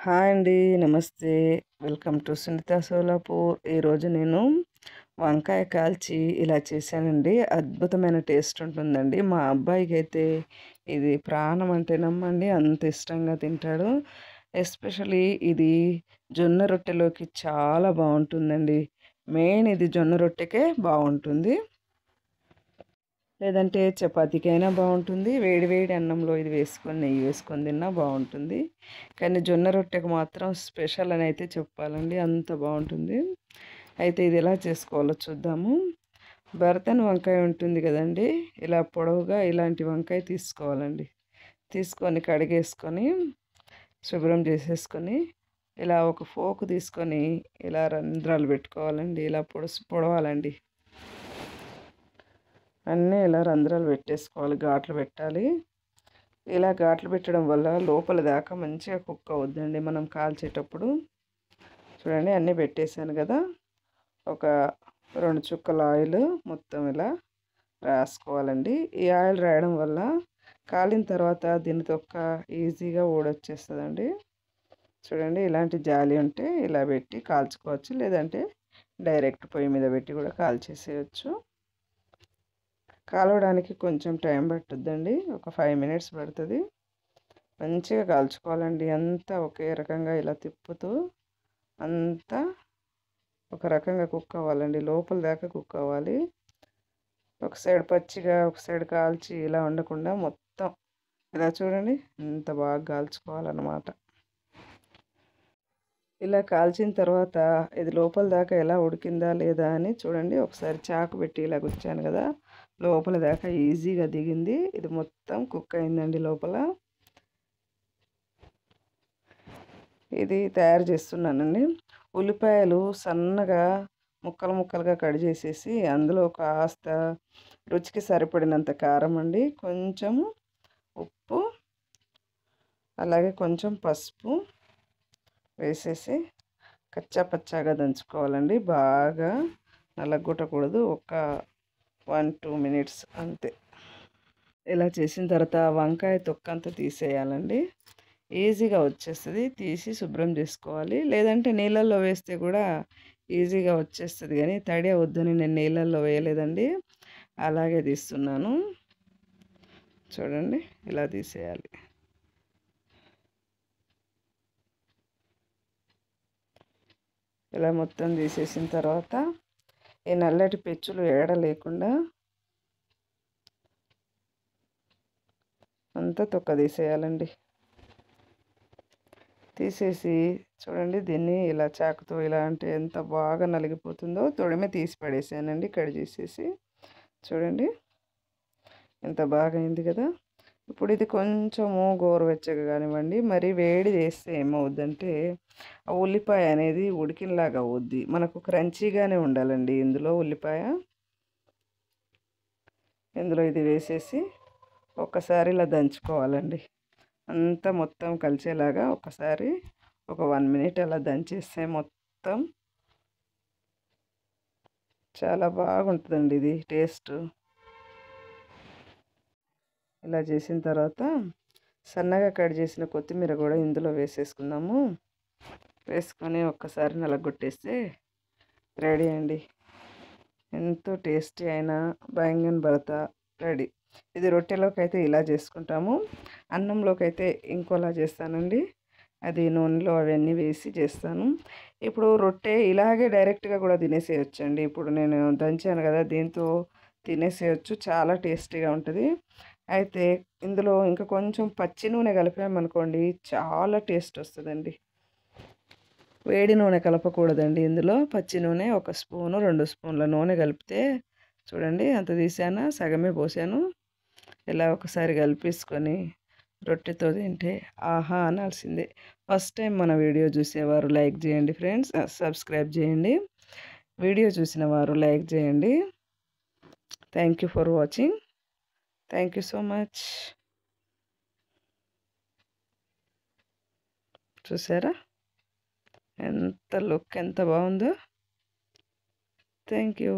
Hi అండి. Namaste. Welcome to Sunitha Solapur. ఈరోజు నేను వంకాయ కాల్చి ఇలా చేశానండి. అద్భుతమైన టేస్ట్ ఉంటుందండి. మా అబ్బాయికి అయితే ఇది ప్రాణం అంటే నమ్మండి, అంత ఇష్టంగా తింటాడు. ఎస్పెషలీ ఇది జొన్న రొట్టెలోకి చాలా బాగుంటుందండి. మెయిన్ ఇది జొన్న రొట్టెకే బాగుంటుంది, లేదంటే చపాతీకైనా బాగుంటుంది. వేడి వేడి అన్నంలో ఇది వేసుకొని నెయ్యి వేసుకొని తిన్నా బాగుంటుంది. కానీ జొన్న రొట్టెకు మాత్రం స్పెషల్ అని అయితే చెప్పాలండి, అంత బాగుంటుంది. అయితే ఇది ఎలా చేసుకోవాలో చూద్దాము. బర్తన్ వంకాయ ఉంటుంది కదండి, ఇలా పొడవుగా ఇలాంటి వంకాయ తీసుకోవాలండి. తీసుకొని కడిగేసుకొని శుభ్రం చేసేసుకొని ఇలా ఒక ఫోకు తీసుకొని ఇలా రంధ్రాలు పెట్టుకోవాలండి. ఇలా పొడవాలండి. అన్నీ ఇలా రంధ్రాలు పెట్టేసుకోవాలి, ఘాట్లు పెట్టాలి. ఇలా ఘాట్లు పెట్టడం వల్ల లోపల దాకా మంచిగా కుక్ అవుద్దండి మనం కాల్చేటప్పుడు. చూడండి, అన్నీ పెట్టేశాను కదా. ఒక 2 చుక్కల ఆయిల్ మొత్తం ఇలా రాసుకోవాలండి. ఈ ఆయిల్ రాయడం వల్ల కాలిన తర్వాత దీని తొక్క ఈజీగా ఊడొచ్చేస్తుందండి. చూడండి, ఇలాంటి జాలి ఉంటే ఇలా పెట్టి కాల్చుకోవచ్చు, లేదంటే డైరెక్ట్ పొయ్యి మీద పెట్టి కూడా కాల్చేసేయచ్చు. కాలవడానికి కొంచెం టైం పట్టుద్దండి, ఒక 5 మినిట్స్ పడుతుంది. మంచిగా కాల్చుకోవాలండి. అంతా ఒకే రకంగా ఇలా తిప్పుతూ అంతా ఒక రకంగా కుక్ అవ్వాలండి, లోపల దాకా కుక్ అవ్వాలి. ఒక సైడ్ పచ్చిగా ఒక సైడ్ కాల్చి ఇలా ఉండకుండా మొత్తం ఇలా చూడండి ఇంత బాగా కాల్చుకోవాలన్నమాట. ఇలా కాల్చిన తర్వాత ఇది లోపల దాకా ఎలా ఉడికిందా లేదా అని చూడండి. ఒకసారి చాకు పెట్టి ఇలా గుచ్చాను కదా, లోపల దాకా ఈజీగా దిగింది. ఇది మొత్తం కుక్ అయిందండి లోపల. ఇది తయారు చేస్తున్నానండి. ఉల్లిపాయలు సన్నగా ముక్కలు ముక్కలుగా కట్ చేసేసి అందులో కాస్త రుచికి సరిపడినంత కారం అండి, కొంచెం ఉప్పు, అలాగే కొంచెం పసుపు వేసేసి కచ్చా పచ్చాగా దంచుకోవాలండి. బాగా నల్లగొట్టకూడదు, ఒక 1-2 మినిట్స్ అంతే. ఇలా చేసిన తర్వాత వంకాయ తొక్కంతా తీసేయాలండి. ఈజీగా వచ్చేస్తుంది. తీసి శుభ్రం చేసుకోవాలి, లేదంటే నీళ్ళల్లో వేస్తే కూడా ఈజీగా వచ్చేస్తుంది. కానీ తడి అవద్దని నేను నీళ్ళల్లో వేయలేదండి, అలాగే తీస్తున్నాను. చూడండి, ఇలా తీసేయాలి. ఇలా మొత్తం తీసేసిన తర్వాత ఈ నల్లటి పెచ్చులు ఏడ లేకుండా అంతా తొక్క తీసేయాలండి. తీసేసి చూడండి, దీన్ని ఇలా చాకుతో ఇలా అంటే ఎంత బాగా నలిగిపోతుందో. తొడిమే తీసి పడేసానండి కట్ చేసేసి. చూడండి ఎంత బాగా అయింది కదా. ఇప్పుడు ఇది కొంచెము గోరువెచ్చగా కానివ్వండి, మరి వేడి చేస్తే ఏమవుద్దంటే ఆ ఉల్లిపాయ అనేది ఉడికినలాగా అవుద్ది. మనకు క్రంచీగానే ఉండాలండి ఇందులో ఉల్లిపాయ. ఇందులో ఇది వేసేసి ఒక్కసారి ఇలా దంచుకోవాలండి. అంతా మొత్తం కలిసేలాగా ఒకసారి ఒక 1 మినిట్ అలా దంచేస్తే మొత్తం చాలా బాగుంటుందండి ఇది టేస్ట్. ఇలా చేసిన తర్వాత సన్నగా కట్ చేసిన కొత్తిమీర కూడా ఇందులో వేసేసుకుందాము. వేసుకొని ఒక్కసారి నలగొట్టేస్తే రెడీ అండి. ఎంతో టేస్టీ అయిన బైంగన్ భర్త రెడీ. ఇది రొట్టెలోకి అయితే ఇలా చేసుకుంటాము, అన్నంలోకి అయితే ఇంకోలా చేస్తానండి. అది నూనెలో అవన్నీ వేసి చేస్తాను. ఇప్పుడు రొట్టె ఇలాగే డైరెక్ట్గా కూడా తినేసేయచ్చండి. ఇప్పుడు నేను దంచాను కదా, దీంతో తినేసేయచ్చు, చాలా టేస్టీగా ఉంటుంది. అయితే ఇందులో ఇంకా కొంచెం పచ్చి నూనె కలిపామనుకోండి, చాలా టేస్ట్ వస్తుందండి. వేడి నూనె కలపకూడదండి ఇందులో. పచ్చి నూనె 1 స్పూను 2 స్పూన్ల నూనె కలిపితే చూడండి అంత తీసాను, సగమే పోసాను. ఇలా ఒకసారి కలిపేసుకొని రొట్టెతో తింటే ఆహా అనాల్సిందే. ఫస్ట్ టైం మన వీడియో చూసేవారు లైక్ చేయండి ఫ్రెండ్స్, సబ్స్క్రైబ్ చేయండి. వీడియో చూసిన వారు లైక్ చేయండి. Thank you for watching. Thank you so much. చూసారా ఎంత లుక్ ఎంత బాగుందో. Thank you.